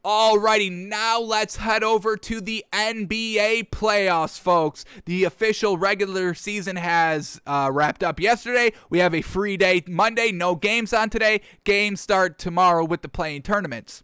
Alrighty, now let's head over to the NBA playoffs, folks. The official regular season has wrapped up yesterday. We have a free day Monday, no games on today. Games start tomorrow with the play-in tournaments.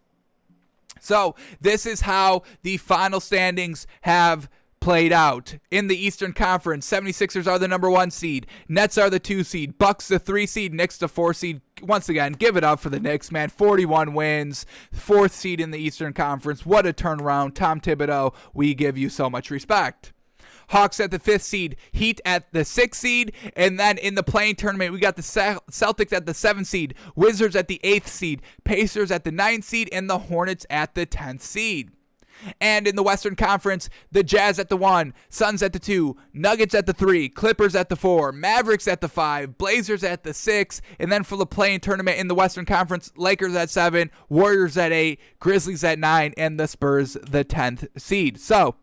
So this is how the final standings have played out. In the Eastern Conference, 76ers are the number 1 seed. Nets are the 2 seed. Bucks the 3 seed. Knicks the 4 seed. Once again, give it up for the Knicks, man. 41 wins. 4th seed in the Eastern Conference. What a turnaround. Tom Thibodeau, we give you so much respect. Hawks at the 5th seed, Heat at the 6th seed, and then in the play-in tournament, we got the Celtics at the 7th seed, Wizards at the 8th seed, Pacers at the 9th seed, and the Hornets at the 10th seed. And in the Western Conference, the Jazz at the 1, Suns at the 2, Nuggets at the 3, Clippers at the 4, Mavericks at the 5, Blazers at the 6, and then for the play-in tournament in the Western Conference, Lakers at 7, Warriors at 8, Grizzlies at 9, and the Spurs the 10th seed. So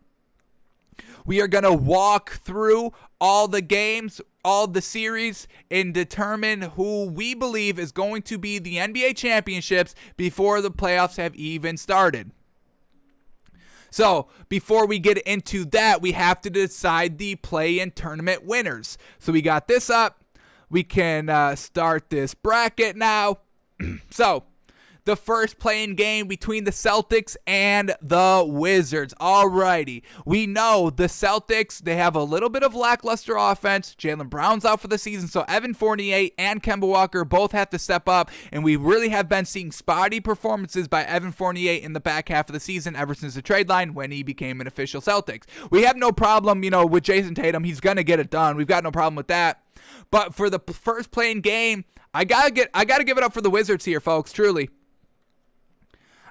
we are going to walk through all the games, all the series, and determine who we believe is going to be the NBA championships before the playoffs have even started. So, before we get into that, we have to decide the play-in tournament winners. So, we got this up. We can start this bracket now. So, the first play-in game between the Celtics and the Wizards. Alrighty. We know the Celtics, they have a little bit of lackluster offense. Jaylen Brown's out for the season, so Evan Fournier and Kemba Walker both have to step up, and we really have been seeing spotty performances by Evan Fournier in the back half of the season ever since the trade line when he became an official Celtics. We have no problem, with Jason Tatum. He's going to get it done. We've got no problem with that. But for the first play-in game, I gotta give it up for the Wizards here, folks, truly.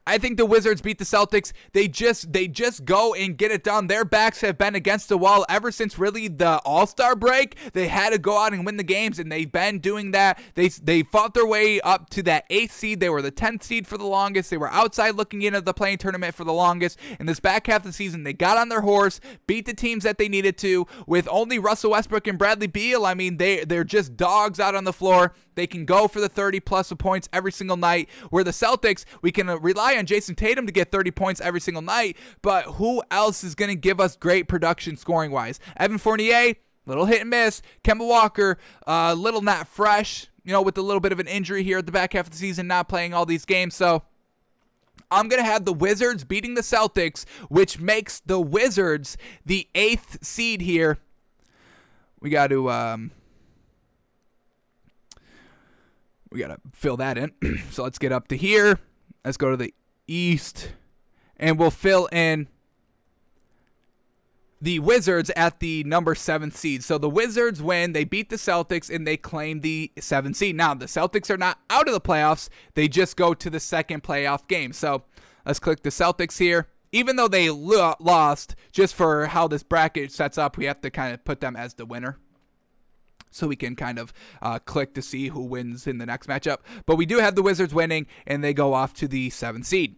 I think the Wizards beat the Celtics. They just go and get it done. Their backs have been against the wall ever since really the All-Star break. They had to go out and win the games, and they've been doing that. They fought their way up to that 8th seed. They were the 10th seed for the longest. They were outside looking into the play-in tournament for the longest. In this back half of the season, they got on their horse, beat the teams that they needed to. With only Russell Westbrook and Bradley Beal, I mean, they're just dogs out on the floor. They can go for the 30-plus points every single night. Where the Celtics, we can rely on Jason Tatum to get 30 points every single night, but who else is going to give us great production scoring-wise? Evan Fournier, little hit and miss. Kemba Walker, little not fresh, with a little bit of an injury here at the back half of the season, not playing all these games. So I'm going to have the Wizards beating the Celtics, which makes the Wizards the 8th seed here. We got to fill that in. So let's get up to here. Let's go to the East, and we'll fill in the Wizards at the number 7th seed. So the Wizards win, they beat the Celtics, and they claim the 7th seed. Now, the Celtics are not out of the playoffs. They just go to the second playoff game. So let's click the Celtics here. Even though they lost, just for how this bracket sets up, we have to kind of put them as the winner. So we can kind of click to see who wins in the next matchup. But we do have the Wizards winning, and they go off to the 7th seed.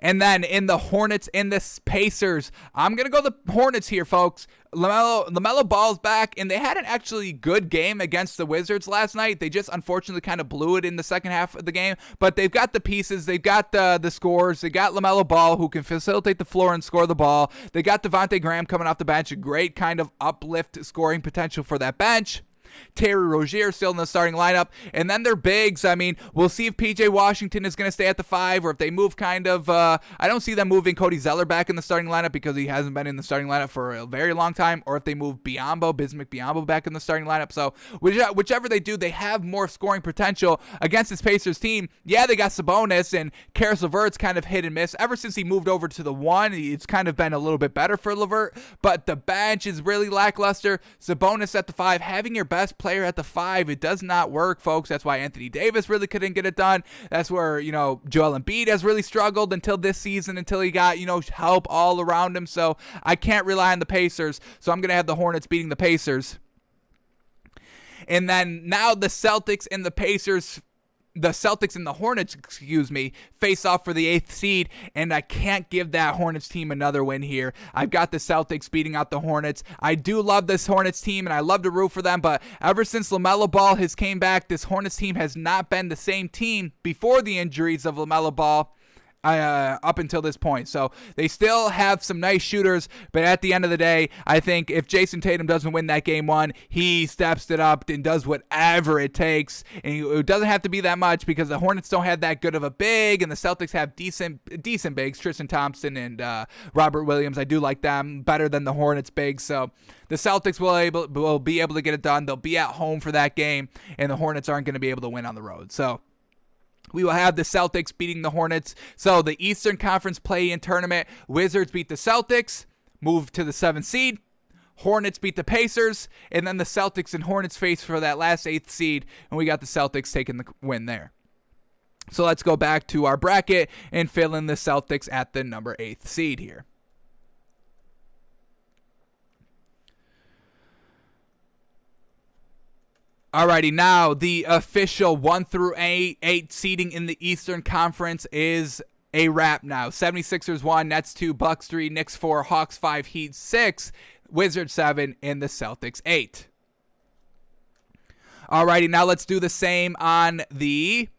And then in the Hornets and the Pacers, I'm going to go the Hornets here, folks. LaMelo Ball's back, and they had an actually good game against the Wizards last night. They just unfortunately kind of blew it in the second half of the game. But they've got the pieces. They've got the scores. They got LaMelo Ball, who can facilitate the floor and score the ball. They got Devontae Graham coming off the bench, a great kind of uplift scoring potential for that bench. Terry Rozier still in the starting lineup. And then their bigs, I mean, we'll see if PJ Washington is going to stay at the 5 or if they move kind of, I don't see them moving Cody Zeller back in the starting lineup because he hasn't been in the starting lineup for a very long time, or if they move Bismack Biyombo back in the starting lineup. So whichever they do, they have more scoring potential against this Pacers team. Yeah, they got Sabonis, and Karis LeVert's kind of hit and miss. Ever since he moved over to the 1, it's kind of been a little bit better for LeVert, but the bench is really lackluster. Sabonis at the 5, having your best player at the 5, it does not work, folks. That's why Anthony Davis really couldn't get it done. That's where, Joel Embiid has really struggled until this season, until he got, help all around him. So I can't rely on the Pacers. So I'm going to have the Hornets beating the Pacers. And then now the Celtics and the Hornets, face off for the 8th seed, and I can't give that Hornets team another win here. I've got the Celtics beating out the Hornets. I do love this Hornets team, and I love to root for them, but ever since LaMelo Ball has came back, this Hornets team has not been the same team before the injuries of LaMelo Ball. up until this point. So they still have some nice shooters, but at the end of the day, I think if Jason Tatum doesn't win that game one, he steps it up and does whatever it takes. And it doesn't have to be that much because the Hornets don't have that good of a big, and the Celtics have decent bigs, Tristan Thompson and Robert Williams. I do like them better than the Hornets bigs. So the Celtics will be able to get it done. They'll be at home for that game, and the Hornets aren't going to be able to win on the road. So we will have the Celtics beating the Hornets. So the Eastern Conference play-in tournament, Wizards beat the Celtics, move to the 7th seed. Hornets beat the Pacers, and then the Celtics and Hornets face for that last 8th seed, and we got the Celtics taking the win there. So let's go back to our bracket and fill in the Celtics at the number 8th seed here. Alrighty, now the official 1 through 8 seeding in the Eastern Conference is a wrap now. 76ers 1, Nets 2, Bucks 3, Knicks 4, Hawks 5, Heat 6, Wizards 7, and the Celtics 8. Alrighty, now let's do the same on the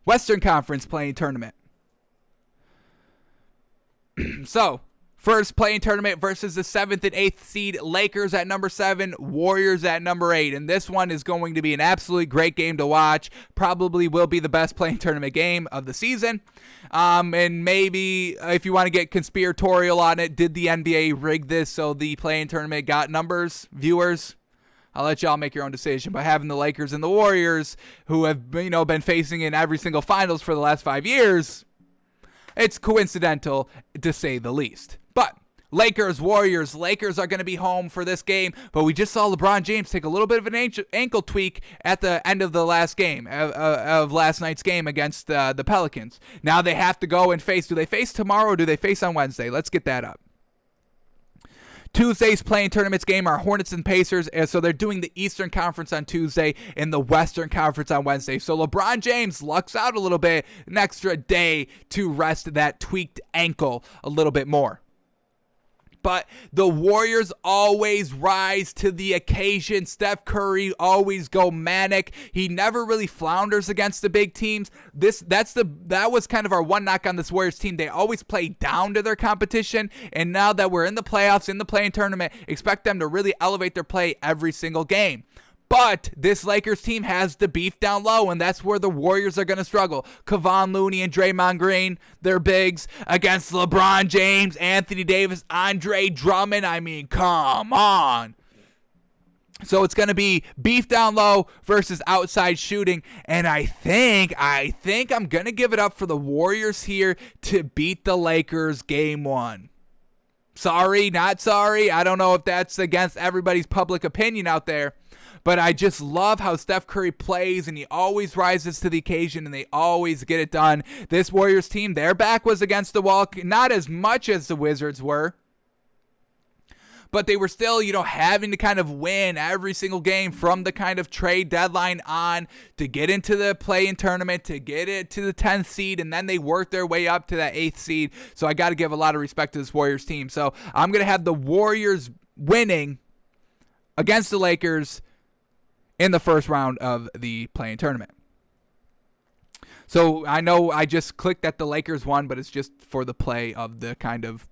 Western Conference playing tournament. So, first playing tournament versus the 7th and 8th seed, Lakers at number 7, Warriors at number 8. And this one is going to be an absolutely great game to watch. Probably will be the best playing tournament game of the season. And maybe if you want to get conspiratorial on it, did the NBA rig this so the playing tournament got numbers, viewers? I'll let y'all make your own decision. But having the Lakers and the Warriors, who have been facing in every single finals for the last 5 years, it's coincidental to say the least. But Lakers, Warriors, Lakers are going to be home for this game, but we just saw LeBron James take a little bit of an ankle tweak at the end of the last game, of last night's game against the Pelicans. Now they have to go and face, do they face tomorrow or do they face on Wednesday? Let's get that up. Tuesday's playing tournaments game are Hornets and Pacers, and so they're doing the Eastern Conference on Tuesday and the Western Conference on Wednesday. So LeBron James lucks out a little bit, an extra day to rest that tweaked ankle a little bit more. But the Warriors always rise to the occasion. Steph Curry always go manic. He never really flounders against the big teams. That was kind of our one knock on this Warriors team. They always play down to their competition. And now that we're in the playoffs, in the play-in tournament, expect them to really elevate their play every single game. But this Lakers team has the beef down low, and that's where the Warriors are going to struggle. Kevon Looney and Draymond Green, they're bigs, against LeBron James, Anthony Davis, Andre Drummond. I mean, come on. So it's going to be beef down low versus outside shooting, and I think I'm going to give it up for the Warriors here to beat the Lakers game 1. Sorry, not sorry. I don't know if that's against everybody's public opinion out there. But I just love how Steph Curry plays, and he always rises to the occasion, and they always get it done. This Warriors team, their back was against the wall, not as much as the Wizards were. But they were still, having to kind of win every single game from the kind of trade deadline on to get into the play-in tournament, to get it to the 10th seed, and then they worked their way up to that 8th seed. So I got to give a lot of respect to this Warriors team. So I'm going to have the Warriors winning against the Lakers in the first round of the play-in tournament. So I know I just clicked that the Lakers won, but it's just for the play of the kind of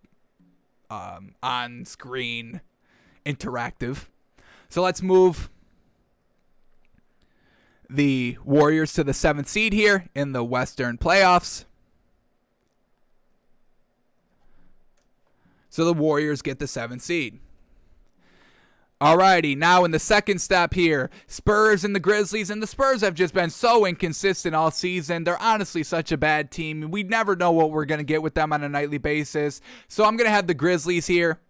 on-screen interactive. So let's move the Warriors to the 7th seed here in the Western playoffs. So the Warriors get the 7th seed. Alrighty, now in the second step here, Spurs and the Grizzlies, and the Spurs have just been so inconsistent all season. They're honestly such a bad team. We never know what we're going to get with them on a nightly basis. So I'm going to have the Grizzlies here.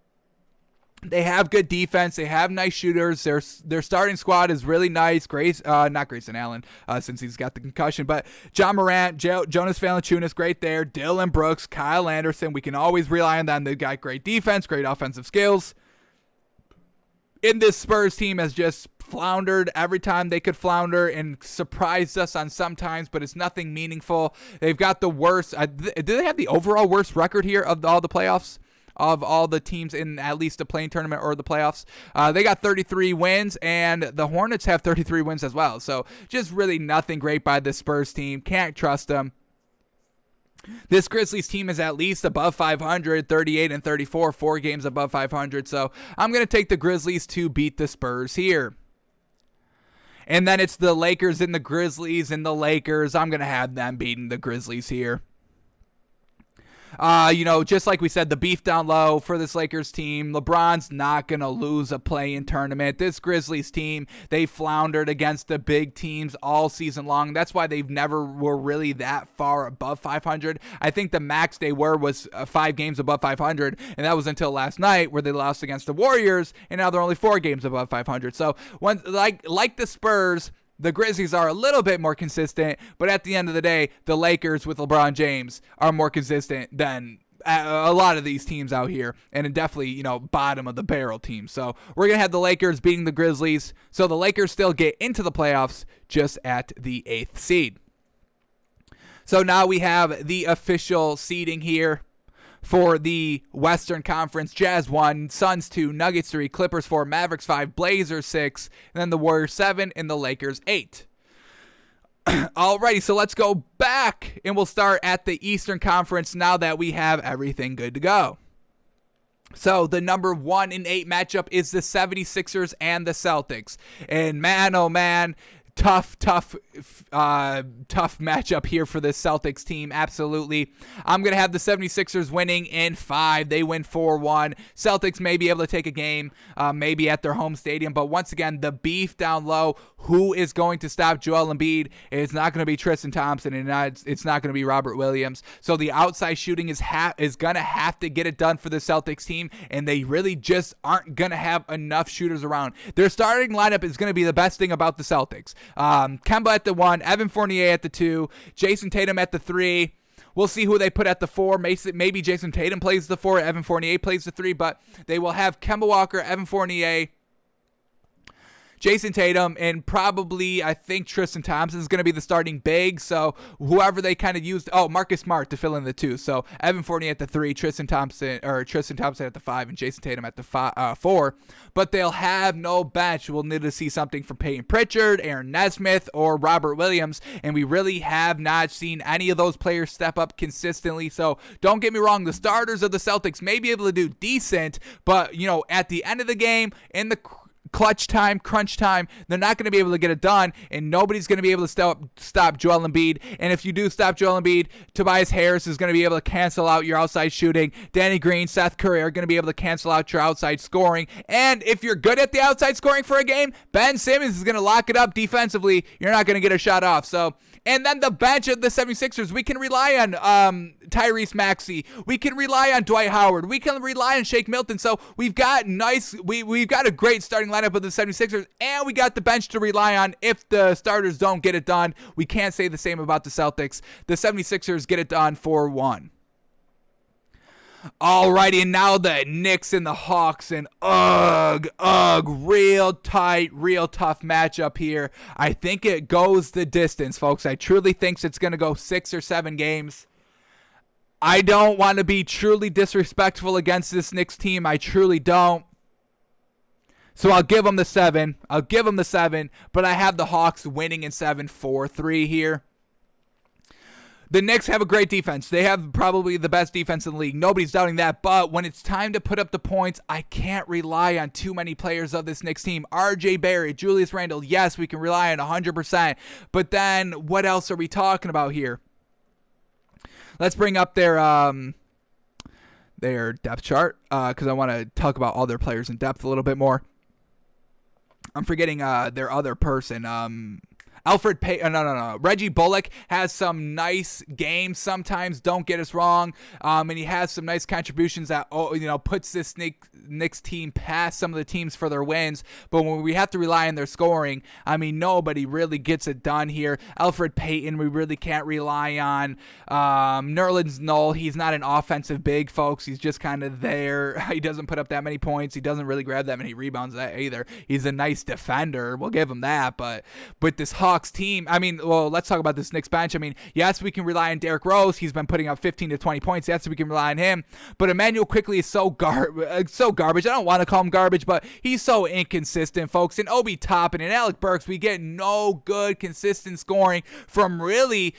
They have good defense. They have nice shooters. Their starting squad is really nice. Not Grayson Allen, since he's got the concussion, but John Morant, Jonas Valanciunas, great there. Dylan Brooks, Kyle Anderson. We can always rely on them. They've got great defense, great offensive skills. And this Spurs team has just floundered every time they could flounder and surprised us on sometimes, but it's nothing meaningful. They've got the worst. Do they have the overall worst record here of all the playoffs? Of all the teams in at least the play-in tournament or the playoffs? They got 33 wins, and the Hornets have 33 wins as well. So just really nothing great by the Spurs team. Can't trust them. This Grizzlies team is at least above 500, 38-34, 4 games above 500. So I'm going to take the Grizzlies to beat the Spurs here. And then it's the Lakers and the Grizzlies and the Lakers. I'm going to have them beating the Grizzlies here. Just like we said, the beef down low for this Lakers team. LeBron's not going to lose a play-in tournament. This Grizzlies team, they floundered against the big teams all season long. That's why they've never were really that far above 500. I think the max they were was 5 games above 500, and that was until last night where they lost against the Warriors, and now they're only 4 games above 500. So, like the Spurs, the Grizzlies are a little bit more consistent, but at the end of the day, the Lakers with LeBron James are more consistent than a lot of these teams out here, and definitely, bottom of the barrel teams. So we're going to have the Lakers beating the Grizzlies, so the Lakers still get into the playoffs just at the 8th seed. So now we have the official seeding here. For the Western Conference, Jazz 1, Suns 2, Nuggets 3, Clippers 4, Mavericks 5, Blazers 6, and then the Warriors 7, and the Lakers 8. Alrighty, so let's go back, and we'll start at the Eastern Conference now that we have everything good to go. So the number 1 and 8 matchup is the 76ers and the Celtics. And man, oh man, tough matchup here for this Celtics team. Absolutely. I'm going to have the 76ers winning in 5. They win 4-1. Celtics may be able to take a game, maybe at their home stadium. But once again, the beef down low. Who is going to stop Joel Embiid? It's not going to be Tristan Thompson, and it's not going to be Robert Williams. So the outside shooting is going to have to get it done for the Celtics team, and they really just aren't going to have enough shooters around. Their starting lineup is going to be the best thing about the Celtics. Kemba at the 1, Evan Fournier at the 2, Jason Tatum at the 3. We'll see who they put at the 4. Maybe Jason Tatum plays the 4, Evan Fournier plays the 3, but they will have Kemba Walker, Evan Fournier, Jason Tatum, and probably, I think, Tristan Thompson is going to be the starting big. So whoever they kind of used, Marcus Smart to fill in the 2. So Evan Fournier at the 3, Tristan Thompson at the 5, and Jason Tatum at the 4. But they'll have no bench. We'll need to see something from Peyton Pritchard, Aaron Nesmith, or Robert Williams, and we really have not seen any of those players step up consistently. So don't get me wrong, the starters of the Celtics may be able to do decent, but at the end of the game, in the crunch time, they're not going to be able to get it done, and nobody's going to be able to stop Joel Embiid. And if you do stop Joel Embiid, Tobias Harris is going to be able to cancel out your outside shooting. Danny Green, Seth Curry are going to be able to cancel out your outside scoring. And if you're good at the outside scoring for a game, Ben Simmons is going to lock it up defensively. You're not going to get a shot off. So, and then the bench of the 76ers, we can rely on Tyrese Maxey. We can rely on Dwight Howard. We can rely on Shake Milton. So we've got we've got a great starting lineup of the 76ers, and we got the bench to rely on if the starters don't get it done. We can't say the same about the Celtics. The 76ers get it done 4-1. Alrighty, and now the Knicks and the Hawks, and real tight, real tough matchup here. I think it goes the distance, folks. I truly think it's going to go 6 or 7 games. I don't want to be truly disrespectful against this Knicks team. I truly don't. So I'll give them the 7. But I have the Hawks winning in 7, 4-3 here. The Knicks have a great defense. They have probably the best defense in the league. Nobody's doubting that. But when it's time to put up the points, I can't rely on too many players of this Knicks team. R.J. Barrett, Julius Randle, yes, we can rely on 100%. But then what else are we talking about here? Let's bring up their depth chart because I want to talk about all their players in depth a little bit more. I'm forgetting their other person. Alfred Payton, no. Reggie Bullock has some nice games sometimes, don't get us wrong. And he has some nice contributions that, puts this Knicks team past some of the teams for their wins. But when we have to rely on their scoring, nobody really gets it done here. Alfred Payton, we really can't rely on. Nerlens Noel, he's not an offensive big, folks. He's just kind of there. He doesn't put up that many points. He doesn't really grab that many rebounds either. He's a nice defender. We'll give him that. But with this Hawks team, let's talk about this Knicks bench. Yes, we can rely on Derrick Rose. He's been putting up 15 to 20 points. Yes, we can rely on him. But Emmanuel Quickley is so garbage. I don't want to call him garbage, but he's so inconsistent, folks. And Obi Toppin and Alec Burks, we get no good, consistent scoring from really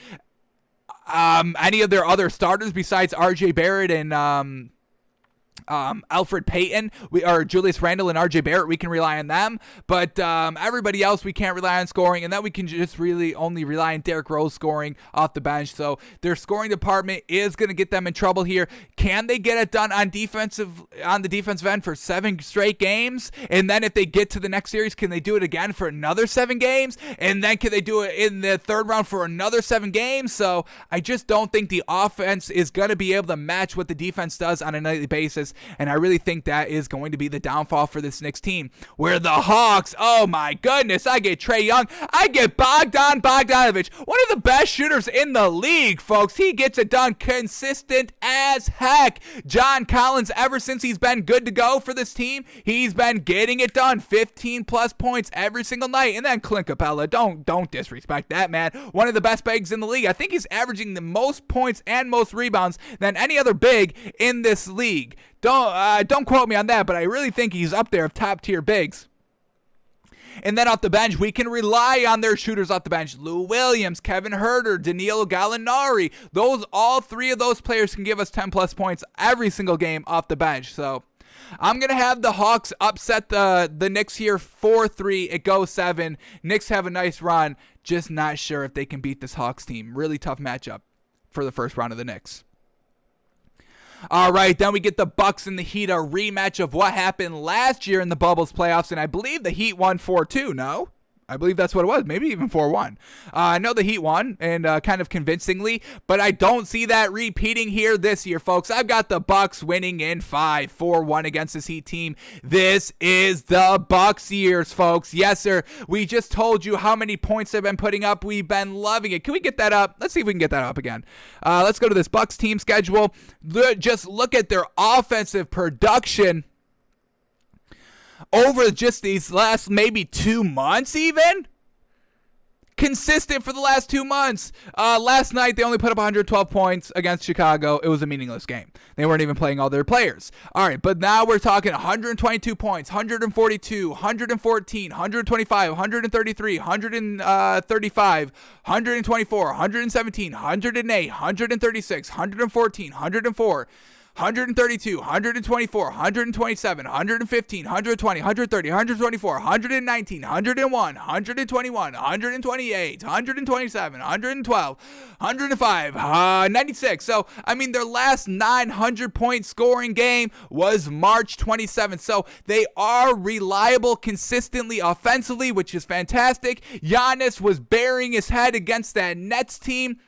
any of their other starters besides RJ Barrett and Alfred Payton, or Julius Randle and RJ Barrett, we can rely on them, but everybody else we can't rely on scoring, and then we can just really only rely on Derrick Rose scoring off the bench. So their scoring department is going to get them in trouble here. Can they get it done on the defensive end for 7 straight games? And then if they get to the next series, can they do it again for another 7 games? And then can they do it in the third round for another 7 games? So I just don't think the offense is going to be able to match what the defense does on a nightly basis. And I really think that is going to be the downfall for this Knicks team. Where the Hawks, oh my goodness, I get Trae Young, I get Bogdanovich, one of the best shooters in the league, folks. He gets it done consistent as heck. John Collins, ever since he's been good to go for this team, he's been getting it done. 15 plus points every single night. And then Clint Capella, don't disrespect that man. One of the best bigs in the league. I think he's averaging the most points and most rebounds than any other big in this league. Don't quote me on that, but I really think he's up there of top tier bigs. And then off the bench, we can rely on their shooters off the bench. Lou Williams, Kevin Huerter, Danilo Gallinari. All 3 of those players can give us 10 plus points every single game off the bench. So I'm going to have the Hawks upset the Knicks here 4-3. It goes 7. Knicks have a nice run. Just not sure if they can beat this Hawks team. Really tough matchup for the first round of the Knicks. All right, then we get the Bucks and the Heat, a rematch of what happened last year in the Bubbles playoffs, and I believe the Heat won 4-2, no? I believe that's what it was, maybe even 4-1. I know the Heat won, and kind of convincingly, but I don't see that repeating here this year, folks. I've got the Bucks winning in 5, 4-1 against this Heat team. This is the Bucks years, folks. Yes, sir. We just told you how many points they've been putting up. We've been loving it. Can we get that up? Let's see if we can get that up again. Let's go to this Bucks team schedule. Just look at their offensive production over just these last maybe 2 months even. Consistent for the last 2 months. Last night, they only put up 112 points against Chicago. It was a meaningless game. They weren't even playing all their players. All right, but now we're talking 122 points, 142, 114, 125, 133, 135, 124, 117, 108, 136, 114, 104, 132, 124, 127, 115, 120, 130, 124, 119, 101, 121, 128, 127, 112, 105, 96. So, I mean, their last 900-point scoring game was March 27th. So, they are reliable consistently offensively, which is fantastic. Giannis was burying his head against that Nets team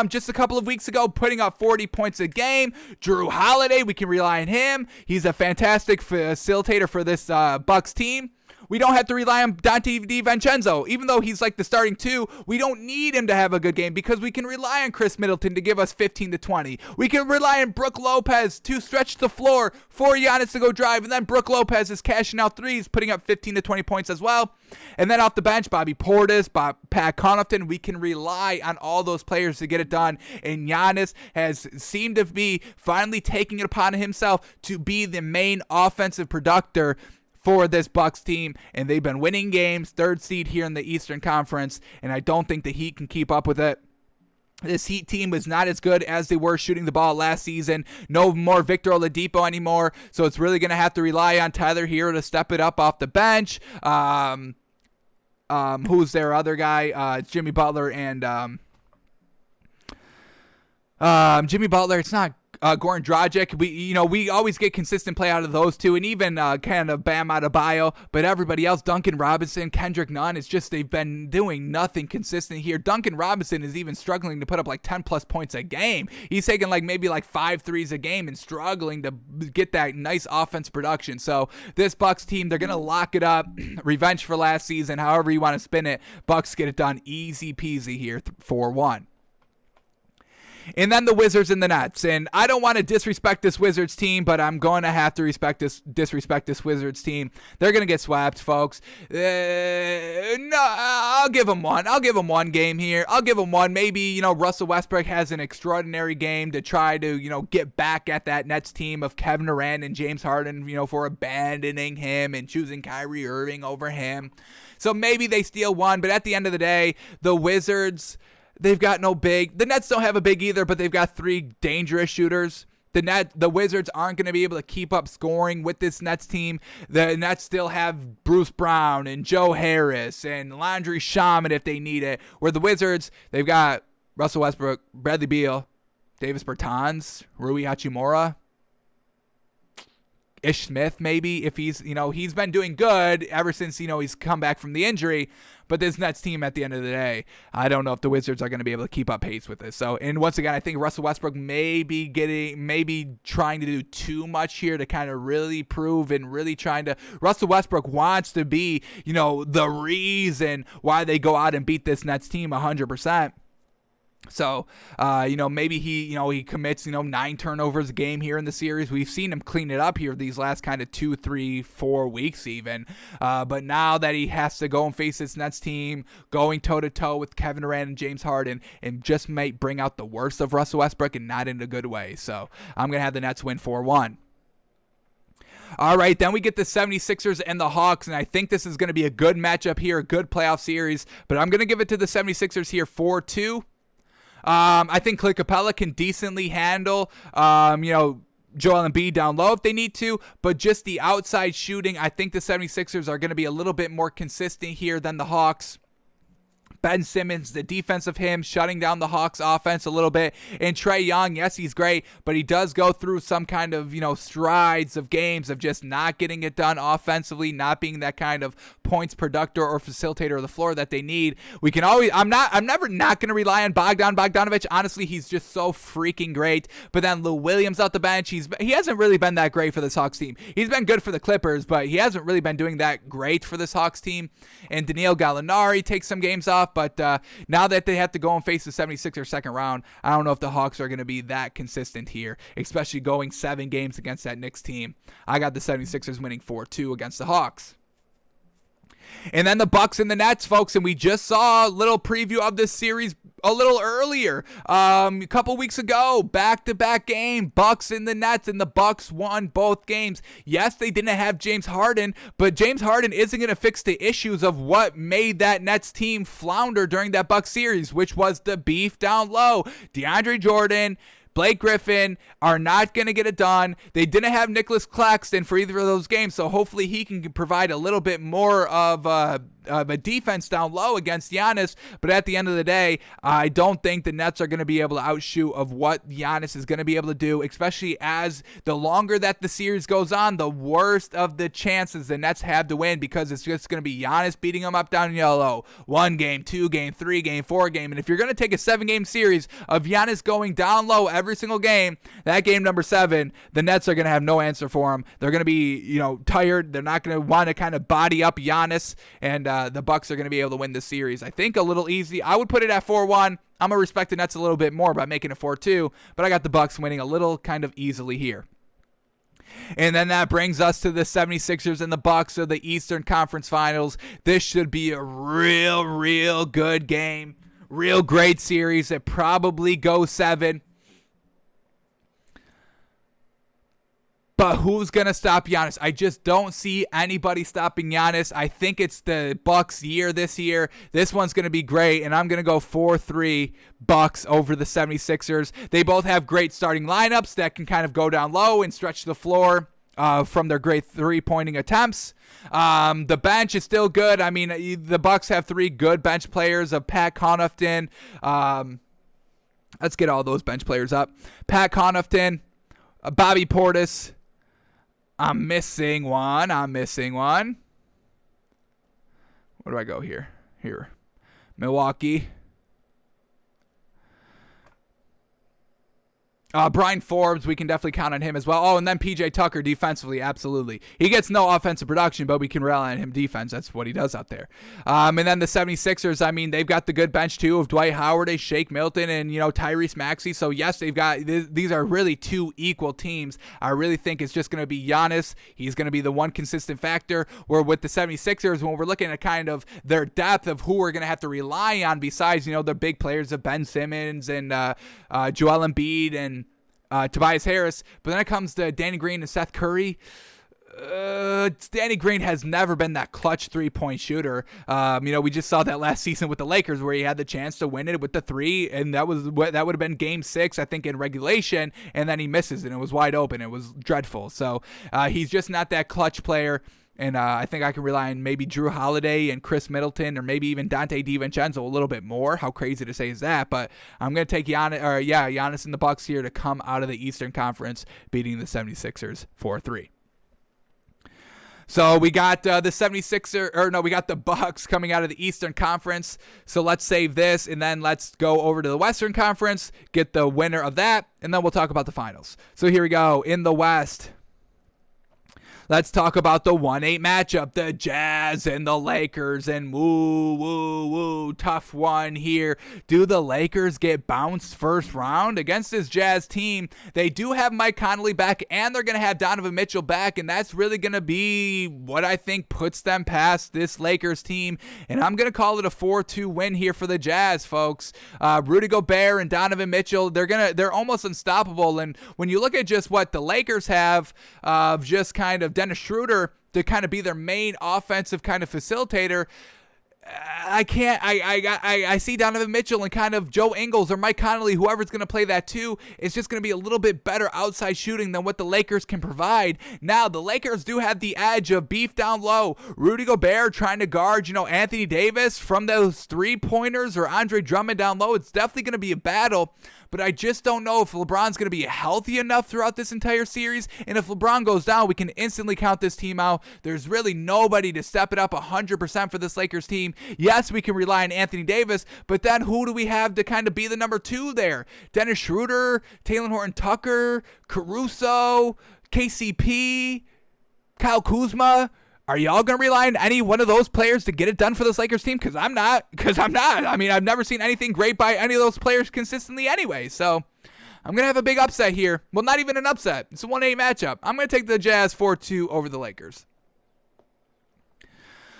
just a couple of weeks ago, putting up 40 points a game. Drew Holiday, we can rely on him. He's a fantastic facilitator for this Bucks team. We don't have to rely on Dante DiVincenzo. Even though he's like the starting 2, we don't need him to have a good game because we can rely on Chris Middleton to give us 15 to 20. We can rely on Brook Lopez to stretch the floor for Giannis to go drive, and then Brook Lopez is cashing out threes, putting up 15 to 20 points as well. And then off the bench, Bobby Portis, Pat Connaughton, we can rely on all those players to get it done. And Giannis has seemed to be finally taking it upon himself to be the main offensive producer for this Bucks team, and they've been winning games, 3rd seed here in the Eastern Conference, and I don't think the Heat can keep up with it. This Heat team is not as good as they were shooting the ball last season. No more Victor Oladipo anymore, so it's really going to have to rely on Tyler Hero to step it up off the bench. Who's their other guy? It's Jimmy Butler and Jimmy Butler. It's not Goran Dragic. We always get consistent play out of those two, and even kind of Bam Adebayo, but everybody else, Duncan Robinson, Kendrick Nunn, it's just they've been doing nothing consistent here. Duncan Robinson is even struggling to put up like 10 plus points a game. He's taking maybe 5 threes a game and struggling to get that nice offense production. So this Bucks team, they're gonna lock it up. Revenge for last season, however you want to spin it. Bucks get it done easy peasy here, 4-1. And then the Wizards and the Nets. And I don't want to disrespect this Wizards team, but I'm going to have to disrespect this Wizards team. They're going to get swept, folks. No, I'll give them one. I'll give them one game here. I'll give them one. Maybe, Russell Westbrook has an extraordinary game to try to, get back at that Nets team of Kevin Durant and James Harden, for abandoning him and choosing Kyrie Irving over him. So maybe they steal one, but at the end of the day, the Wizards, They've got no big. The Nets don't have a big either, but they've got 3 dangerous shooters. The Wizards aren't going to be able to keep up scoring with this Nets team. The Nets still have Bruce Brown and Joe Harris and Landry Shaman if they need it. Where the Wizards, they've got Russell Westbrook, Bradley Beal, Davis Bertans, Rui Hachimura, Ish Smith maybe, if he's been doing good ever since, he's come back from the injury. But this Nets team at the end of the day, I don't know if the Wizards are going to be able to keep up pace with this. So, and once again, I think Russell Westbrook may be trying to do too much here to kind of really prove and really Russell Westbrook wants to be, the reason why they go out and beat this Nets team 100%. So, maybe he commits, 9 turnovers a game here in the series. We've seen him clean it up here these last kind of 2, 3, 4 weeks even. But now that he has to go and face this Nets team, going toe-to-toe with Kevin Durant and James Harden, and just might bring out the worst of Russell Westbrook and not in a good way. So, I'm going to have the Nets win 4-1. All right, then we get the 76ers and the Hawks, and I think this is going to be a good matchup here, a good playoff series. But I'm going to give it to the 76ers here 4-2. I think Clint Capella can decently handle, Joel Embiid down low if they need to, but just the outside shooting, I think the 76ers are going to be a little bit more consistent here than the Hawks. Ben Simmons, the defense of him, shutting down the Hawks offense a little bit. And Trae Young, yes, he's great, but he does go through some kind of, strides of games of just not getting it done offensively, not being that kind of points productor or facilitator of the floor that they need. I'm never not going to rely on Bogdanovich. Honestly, he's just so freaking great. But then Lou Williams out the bench, he hasn't really been that great for this Hawks team. He's been good for the Clippers, but he hasn't really been doing that great for this Hawks team. And Danilo Gallinari takes some games off. But now that they have to go and face the 76ers second round, I don't know if the Hawks are going to be that consistent here, especially going 7 games against that Knicks team. I got the 76ers winning 4-2 against the Hawks. And then the Bucks and the Nets, folks, and we just saw a little preview of this series a little earlier, a couple weeks ago, back-to-back game, Bucks and the Nets, and the Bucks won both games. Yes, they didn't have James Harden, but James Harden isn't going to fix the issues of what made that Nets team flounder during that Bucks series, which was the beef down low. DeAndre Jordan, Blake Griffin are not going to get it done. They didn't have Nicholas Claxton for either of those games, so hopefully he can provide a little bit more of a defense down low against Giannis. But at the end of the day, I don't think the Nets are going to be able to outshoot of what Giannis is going to be able to do, especially as the longer that the series goes on, the worst of the chances the Nets have to win, because it's just going to be Giannis beating them up down yellow. 1 game, 2 game, 3 game, 4 game. And if you're going to take a 7-game series of Giannis going down low every single game, that game number 7, the Nets are going to have no answer for him. They're going to be, tired. They're not going to want to kind of body up Giannis, and the Bucks are going to be able to win this series. I think a little easy. I would put it at 4-1. I'm going to respect the Nets a little bit more by making it 4-2, but I got the Bucks winning a little kind of easily here. And then that brings us to the 76ers and the Bucks of the Eastern Conference Finals. This should be a real good game. Real great series. It probably goes 7. But who's going to stop Giannis? I just don't see anybody stopping Giannis. I think it's the Bucks' year this year. This one's going to be great, and I'm going to go 4-3 Bucks over the 76ers. They both have great starting lineups that can kind of go down low and stretch the floor from their great three-pointing attempts. The bench is still good. I mean, the Bucks have 3 good bench players of Pat Connaughton. Let's get all those bench players up. Pat Connaughton, Bobby Portis. I'm missing one. Where do I go here? Milwaukee. Brian Forbes, we can definitely count on him as well. Oh, and then PJ Tucker defensively, absolutely. He gets no offensive production, but we can rely on him defense. That's what he does out there. And then the 76ers, I mean, they've got the good bench, too, of Dwight Howard, Shake Milton, and, Tyrese Maxey. So, yes, these are really 2 equal teams. I really think it's just going to be Giannis. He's going to be the one consistent factor. Where with the 76ers, when we're looking at kind of their depth of who we're going to have to rely on besides, their big players of Ben Simmons and Joel Embiid and Tobias Harris, but then it comes to Danny Green and Seth Curry. Danny Green has never been that clutch three-point shooter. We just saw that last season with the Lakers where he had the chance to win it with the three, and that would have been Game 6, I think, in regulation, and then he misses, and it was wide open. It was dreadful. So he's just not that clutch player. And I think I can rely on maybe Drew Holiday and Chris Middleton, or maybe even Dante DiVincenzo a little bit more. How crazy to say is that? But I'm going to take Giannis and the Bucks here to come out of the Eastern Conference, beating the 76ers 4-3. So we got we got the Bucks coming out of the Eastern Conference. So let's save this, and then let's go over to the Western Conference, get the winner of that, and then we'll talk about the finals. So here we go. In the West, let's talk about the 1-8 matchup, the Jazz and the Lakers, and woo, tough one here. Do the Lakers get bounced first round against this Jazz team? They do have Mike Conley back, and they're going to have Donovan Mitchell back, and that's really going to be what I think puts them past this Lakers team, and I'm going to call it a 4-2 win here for the Jazz, folks. Rudy Gobert and Donovan Mitchell, they're almost unstoppable, and when you look at just what the Lakers have, just kind of Dennis Schroeder to kind of be their main offensive kind of facilitator, I see Donovan Mitchell and kind of Joe Ingles or Mike Conley, whoever's going to play that too, is just going to be a little bit better outside shooting than what the Lakers can provide. Now, the Lakers do have the edge of beef down low. Rudy Gobert trying to guard, Anthony Davis from those three-pointers, or Andre Drummond down low. It's definitely going to be a battle, but I just don't know if LeBron's going to be healthy enough throughout this entire series. And if LeBron goes down, we can instantly count this team out. There's really nobody to step it up 100% for this Lakers team. Yes, we can rely on Anthony Davis, but then who do we have to kind of be the number 2 there? Dennis Schroeder, Talen Horton-Tucker, Caruso, KCP, Kyle Kuzma. Are y'all going to rely on any one of those players to get it done for this Lakers team? Because I'm not. I mean, I've never seen anything great by any of those players consistently anyway. So I'm going to have a big upset here. Well, not even an upset. It's a 1-8 matchup. I'm going to take the Jazz 4-2 over the Lakers.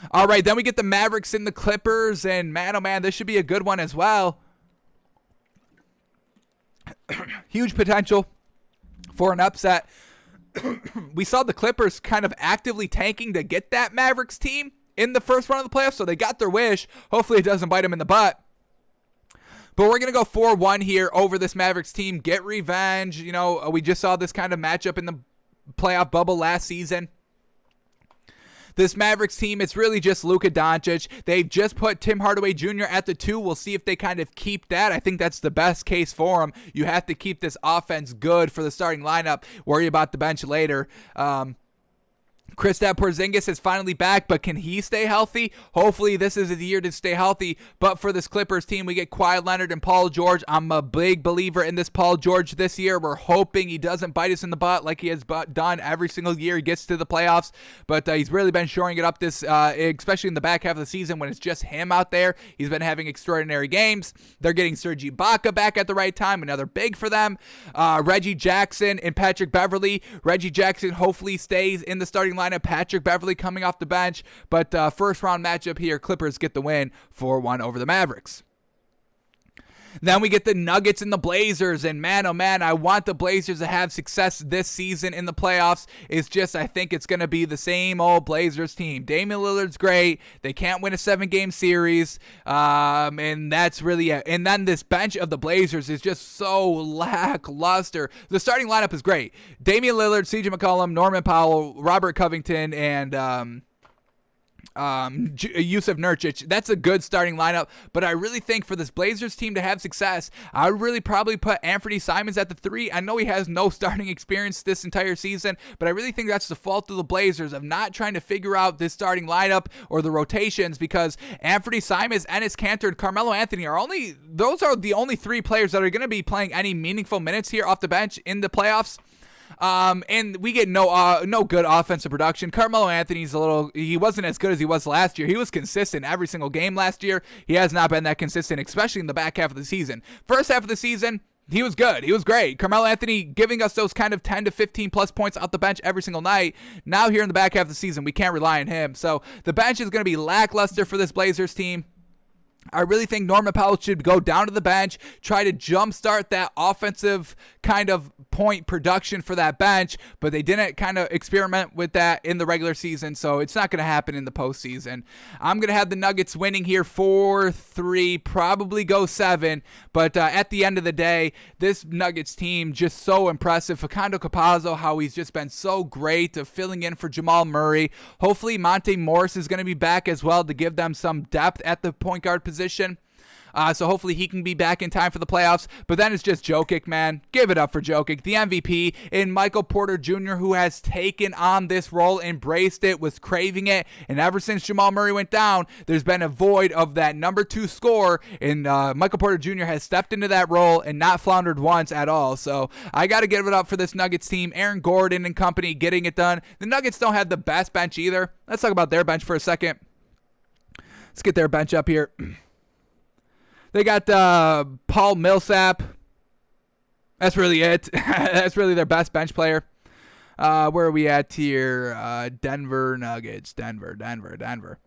All right, then we get the Mavericks and the Clippers. And man, oh man, this should be a good one as well. Huge potential for an upset. We saw the Clippers kind of actively tanking to get that Mavericks team in the first round of the playoffs, so they got their wish. Hopefully it doesn't bite them in the butt. But we're going to go 4-1 here over this Mavericks team. Get revenge. We just saw this kind of matchup in the playoff bubble last season. This Mavericks team, it's really just Luka Doncic. They've just put Tim Hardaway Jr. at the 2. We'll see if they kind of keep that. I think that's the best case for them. You have to keep this offense good for the starting lineup. Worry about the bench later. Kristaps Porzingis is finally back, but can he stay healthy? Hopefully this is the year to stay healthy. But for this Clippers team, we get Kawhi Leonard and Paul George. I'm a big believer in this Paul George this year. We're hoping he doesn't bite us in the butt like he has done every single year he gets to the playoffs. But he's really been shoring it up this, especially in the back half of the season when it's just him out there. He's been having extraordinary games. They're getting Serge Ibaka back at the right time, another big for them. Reggie Jackson and Patrick Beverley. Reggie Jackson hopefully stays in the starting lineup. Patrick Beverley coming off the bench, but first round matchup here, Clippers get the win 4-1 over the Mavericks. Then we get the Nuggets and the Blazers, and man, oh man, I want the Blazers to have success this season in the playoffs. It's just, I think it's going to be the same old Blazers team. Damian Lillard's great. They can't win a 7-game series, and that's really it. And then this bench of the Blazers is just so lackluster. The starting lineup is great. Damian Lillard, CJ McCollum, Norman Powell, Robert Covington, and Yusuf Nurkic. That's a good starting lineup, but I really think for this Blazers team to have success, I would really probably put Anthony Simons at the 3. I know he has no starting experience this entire season, but I really think that's the fault of the Blazers of not trying to figure out this starting lineup or the rotations, because Anthony Simons, Enes Kanter, and Carmelo Anthony are the only 3 players that are going to be playing any meaningful minutes here off the bench in the playoffs. And we get no good offensive production. Carmelo Anthony's he wasn't as good as he was last year. He was consistent every single game last year. He has not been that consistent, especially in the back half of the season. First half of the season, he was good. He was great. Carmelo Anthony giving us those kind of 10 to 15 plus points off the bench every single night. Now here in the back half of the season, we can't rely on him. So the bench is going to be lackluster for this Blazers team. I really think Norman Powell should go down to the bench, try to jumpstart that offensive kind of point production for that bench, but they didn't kind of experiment with that in the regular season, so it's not going to happen in the postseason. I'm going to have the Nuggets winning here 4-3, probably go 7, but at the end of the day, this Nuggets team just so impressive. Facundo Campazzo, how he's just been so great of filling in for Jamal Murray. Hopefully Monte Morris is going to be back as well to give them some depth at the point guard position. So hopefully he can be back in time for the playoffs. But then it's just Jokic, man. Give it up for Jokic, the MVP, and Michael Porter Jr., who has taken on this role, embraced it, was craving it. And ever since Jamal Murray went down, there's been a void of that number 2 scorer. And Michael Porter Jr. has stepped into that role and not floundered once at all. So I got to give it up for this Nuggets team. Aaron Gordon and company getting it done. The Nuggets don't have the best bench either. Let's talk about their bench for a second. Let's get their bench up here. They got Paul Millsap. That's really it. That's really their best bench player. Where are we at here? Denver Nuggets. Denver.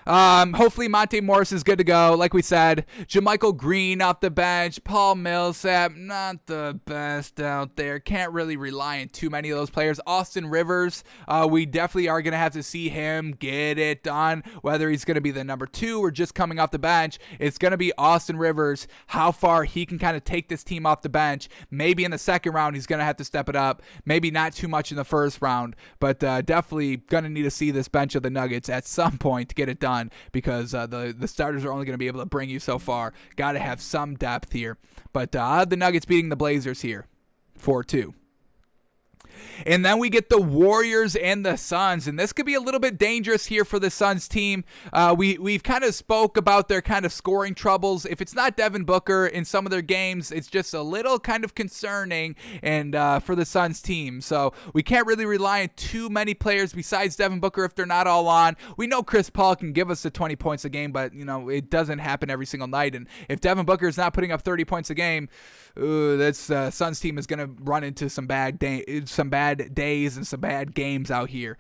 Hopefully Monte Morris is good to go. Like we said, JaMychal Green off the bench. Paul Millsap, not the best out there. Can't really rely on too many of those players. Austin Rivers, we definitely are going to have to see him get it done. Whether he's going to be the number 2 or just coming off the bench, it's going to be Austin Rivers. How far he can kind of take this team off the bench. Maybe in the second round, he's going to have to step it up. Maybe not too much in the first round, but definitely going to need to see this bench of the Nuggets at some point to get it done. Because the starters are only going to be able to bring you so far. Got to have some depth here. But the Nuggets beating the Blazers here, 4-2. And then we get the Warriors and the Suns, and this could be a little bit dangerous here for the Suns team. We've kind of spoke about their kind of scoring troubles. If it's not Devin Booker in some of their games, it's just a little kind of concerning and for the Suns team. So we can't really rely on too many players besides Devin Booker if they're not all on. We know Chris Paul can give us the 20 points a game, but it doesn't happen every single night. And if Devin Booker is not putting up 30 points a game, this Suns team is going to run into some bad days and some bad games out here.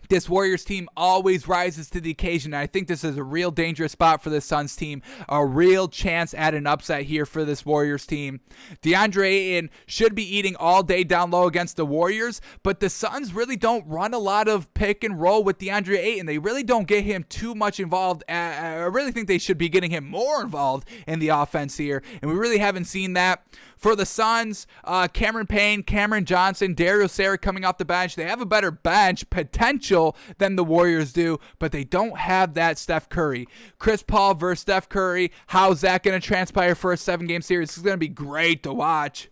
This Warriors team always rises to the occasion, and I think this is a real dangerous spot for the Suns team. A real chance at an upset here for this Warriors team. DeAndre Ayton should be eating all day down low against the Warriors, but the Suns really don't run a lot of pick and roll with DeAndre Ayton. They really don't get him too much involved. I really think they should be getting him more involved in the offense here, and we really haven't seen that. For the Suns, Cameron Payne, Cameron Johnson, Dario Saric coming off the bench. They have a better bench potential than the Warriors do, but they don't have that Steph Curry. Chris Paul versus Steph Curry. How's that going to transpire for a 7-game series? It's going to be great to watch.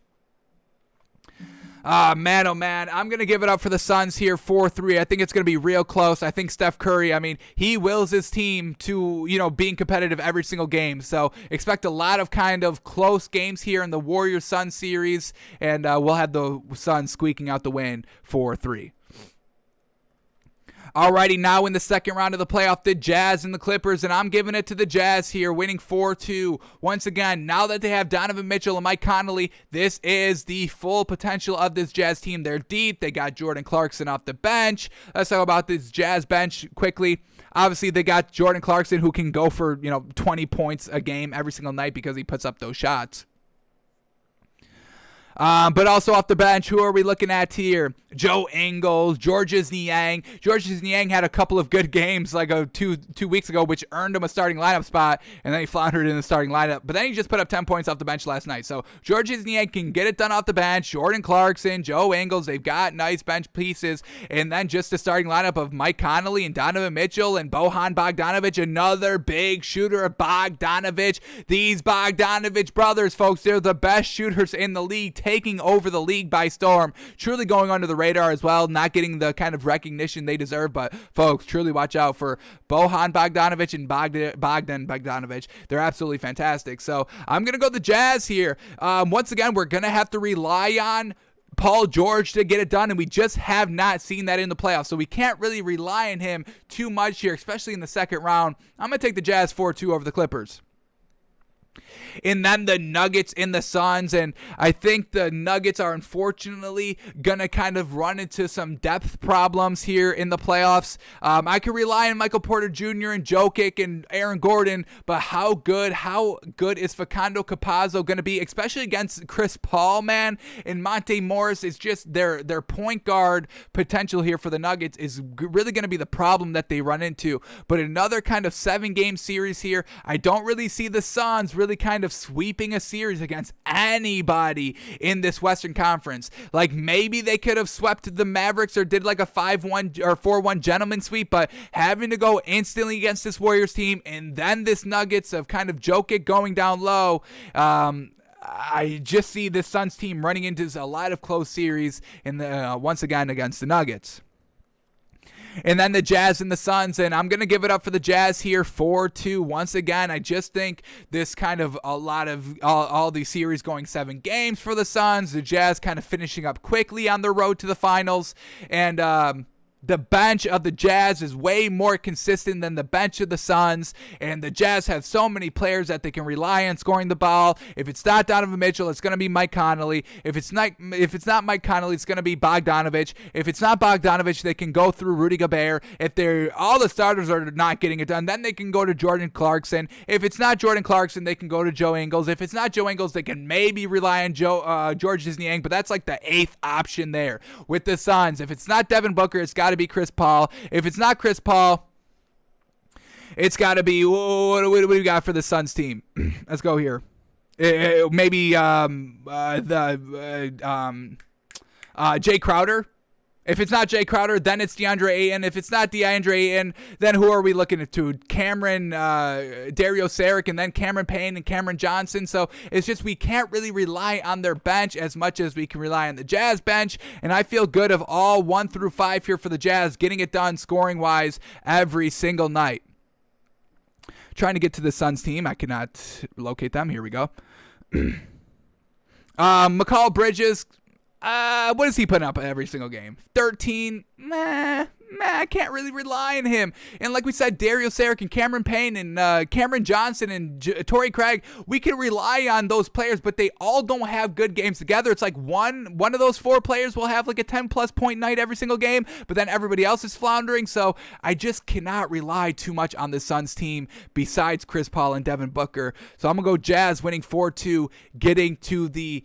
Man, oh man, I'm going to give it up for the Suns here, 4-3. I think it's going to be real close. I think Steph Curry, he wills his team to, being competitive every single game. So expect a lot of kind of close games here in the Warriors-Suns series, and we'll have the Suns squeaking out the win, 4-3. Alrighty, now in the second round of the playoff, the Jazz and the Clippers, and I'm giving it to the Jazz here, winning 4-2. Once again, now that they have Donovan Mitchell and Mike Conley, this is the full potential of this Jazz team. They're deep. They got Jordan Clarkson off the bench. Let's talk about this Jazz bench quickly. Obviously, they got Jordan Clarkson, who can go for 20 points a game every single night because he puts up those shots. But also off the bench, who are we looking at here? Joe Ingles, Georges Niang. Georges Niang had a couple of good games like two weeks ago, which earned him a starting lineup spot, and then he floundered in the starting lineup. But then he just put up 10 points off the bench last night. So Georges Niang can get it done off the bench. Jordan Clarkson, Joe Ingles, they've got nice bench pieces. And then just the starting lineup of Mike Conley and Donovan Mitchell and Bojan Bogdanovic, another big shooter of Bogdanovic. These Bogdanovic brothers, folks, they're the best shooters in the league, taking over the league by storm, truly going under the radar as well, not getting the kind of recognition they deserve. But folks, truly watch out for Bojan Bogdanovic and Bogdan Bogdanovic. They're absolutely fantastic. So I'm going to go the Jazz here. Once again, we're going to have to rely on Paul George to get it done, and we just have not seen that in the playoffs, so we can't really rely on him too much here, especially in the second round. I'm going to take the Jazz 4-2 over the Clippers. And then the Nuggets and the Suns, and I think the Nuggets are unfortunately going to kind of run into some depth problems here in the playoffs. I can rely on Michael Porter Jr. and Jokic and Aaron Gordon, but how good is Facundo Campazzo going to be, especially against Chris Paul, man? And Monte Morris is just their point guard potential here for the Nuggets is really going to be the problem that they run into. But another kind of 7-game series here, I don't really see the Suns really kind of sweeping a series against anybody in this Western Conference. Like maybe they could have swept the Mavericks or did like a 5-1 or 4-1 gentleman sweep, but having to go instantly against this Warriors team and then this Nuggets of kind of Jokic going down low, I just see this Suns team running into a lot of close series in the once again against the Nuggets. And then the Jazz and the Suns, and I'm going to give it up for the Jazz here 4-2. Once again, I just think this kind of a lot of all these series going 7 games for the Suns. The Jazz kind of finishing up quickly on their road to the finals. And the bench of the Jazz is way more consistent than the bench of the Suns, and the Jazz have so many players that they can rely on scoring the ball. If it's not Donovan Mitchell, it's going to be Mike Conley. If it's not Mike Conley, it's going to be Bogdanovich. If it's not Bogdanovich, they can go through Rudy Gobert. If all the starters are not getting it done, then they can go to Jordan Clarkson. If it's not Jordan Clarkson, they can go to Joe Ingles. If it's not Joe Ingles, they can maybe rely on George Disney, but that's like the 8th option there with the Suns. If it's not Devin Booker, it's got to be Chris Paul. If it's not Chris Paul, it's got to be what do we got for the Suns team? Let's go here. Maybe Jay Crowder. If it's not Jay Crowder, then it's DeAndre Ayton. If it's not DeAndre Ayton, then who are we looking at? Cameron, Dario Saric, and then Cameron Payne and Cameron Johnson. So it's just we can't really rely on their bench as much as we can rely on the Jazz bench. And I feel good of all 1 through 5 here for the Jazz, getting it done scoring-wise every single night. Trying to get to the Suns team. I cannot locate them. Here we go. Mikal Bridges. What is he putting up every single game? 13? I can't really rely on him. And like we said, Dario Saric and Cameron Payne and Cameron Johnson and Torrey Craig, we can rely on those players, but they all don't have good games together. It's like one of those 4 players will have like a 10-plus point night every single game, but then everybody else is floundering. So I just cannot rely too much on the Suns team besides Chris Paul and Devin Booker. So I'm going to go Jazz winning 4-2, getting to the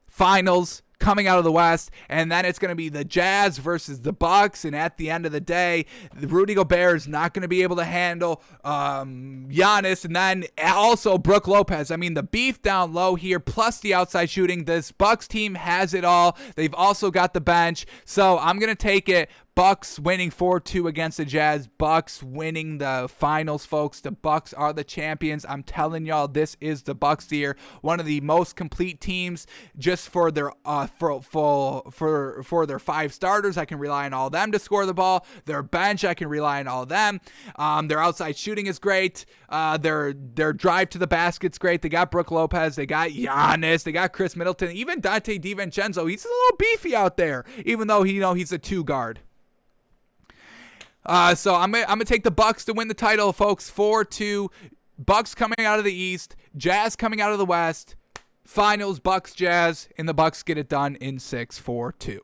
finals, coming out of the West, and then it's going to be the Jazz versus the Bucks, and at the end of the day, Rudy Gobert is not going to be able to handle Giannis, and then also Brook Lopez. I mean, the beef down low here, plus the outside shooting. This Bucks team has it all. They've also got the bench, so I'm going to take it. Bucks winning 4-2 against the Jazz. Bucks winning the finals, folks. The Bucks are the champions. I'm telling y'all, this is the Bucks year. One of the most complete teams just for their for their 5 starters. I can rely on all of them to score the ball. Their bench, I can rely on all of them. Their outside shooting is great. Their drive to the basket's great. They got Brook Lopez. They got Giannis. They got Chris Middleton. Even Dante DiVincenzo. He's a little beefy out there, even though he's a 2 guard. So I'm gonna take the Bucks to win the title, folks. 4-2. Bucks coming out of the East, Jazz coming out of the West. Finals, Bucks, Jazz, and the Bucks get it done in 6-4-2.